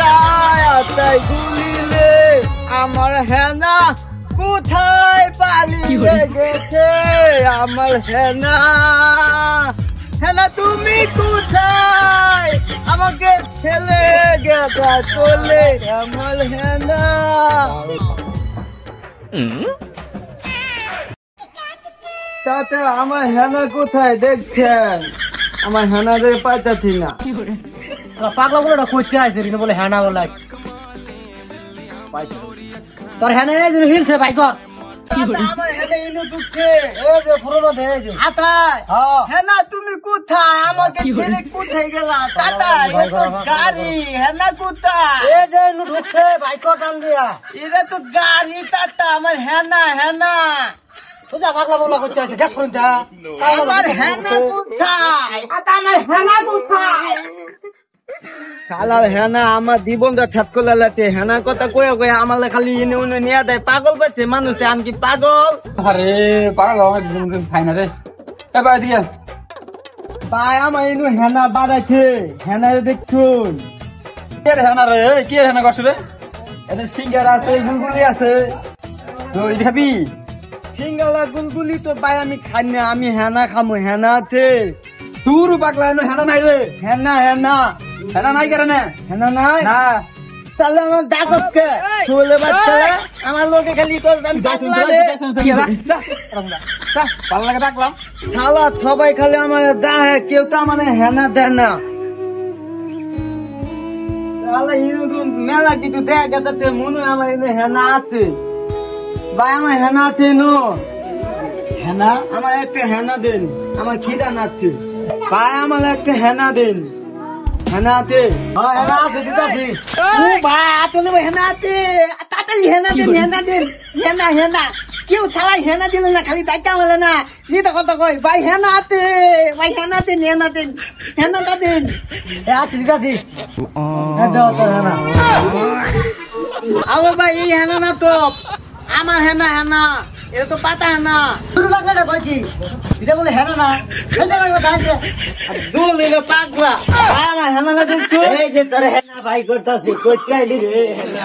আতায় আতায় গুলিলে আমার হেনা কোথায় পালিয়ে গেছে আমার হেনা হেনা তুমি কোথায় আমাকে ছেলে গেছা চলে আমার হেনা তাতে আমার হেনা কোথায় দেখছেন আমার হেনা যে পাইতাছি না পাগলা বলে খুঁজতে আসছে বলে হেনা বলে তোর হেনা হিলছে বাইক আমার হেনা ইনু দুঃখে আতায় হেনা তুমি কোথায় আমাকে ছেড়ে কোথায় গেলা চাচা এটা তো গাড়ি হেনা কোথায় এই যে ইনু ঢুকছে বাইক টান দিয়া এটা তো গাড়ি চাচা আমার হেনা হেনা বুঝা পাগলা বলা করতে আসছে গ্যাস করুন আমার হেনা কোথায় আমার হেনা কোথায় শালার হেনা আমার জীবনটা ঠাট করে লাতে হেনা কথা কয়ে কয়ে আমার খালি এনে উনে নিয়ে দেয় পাগল পাচ্ছে মানুষ আমি কি পাগল আরে পাগল আমার জীবন খাই না রে এবার দিয়ে ভাই আমার এনু হেনা বাড়াইছে হেনা দেখুন কে হেনা রে কে হেনা করছে রে এনে সিঙ্গার আছে গুলগুলি আছে তো এই খাবি সিঙ্গালা গুলগুলি তো ভাই আমি খাই না আমি হেনা খামো হেনা আছে তুর পাগলা এনে হেনা নাই রে হেনা হেনা হেনা নাই কেন হেনা নাই না তাহলে আমার ডাকতকে চলে বাচ্চা আমার লোকে খালি করতাম পাগলা রে ভালো লাগে ডাকলাম শালা সবাই খালি আমার দাহে কেউ তো আমার হেনা দেয় না শালা ইউরুন মেলা কিছু দেয় গেছে মনে আমার এনে হেনা আছে ভাই আমার হেনা আছে নো হেনা আমার একটা হেনা দেন আমার খিদা নাচ্ছে ভাই আমার একটা হেনা দেন হেনা আছে হেনা আছে দিতাছি ও ভাই আসলে হেনা আছে তাড়াতাড়ি হেনা দেন হেনা দেন হেনা হেনা কেউ ছাড়াই হেনা দিল না খালি দায়িত্ব হলে না নিতে কথা কই ভাই হেনা আছে ভাই হেনা দেন হেনা দেন হেনাটা দেন আছে দিতাছি হেনা আমার ভাই এই হেনা না তো আমার হেনা হেনা এটা তো পাতা হেনা শুরু লাগলে কই কি এটা বলে হেনা না এই যে লাগলে দাঁড়াচ্ছে দুল এলো পাগলা আমার হেনা না দেন তো এই যে তোর হেনা ভাই করতাছে কই চাইলি রে হেনা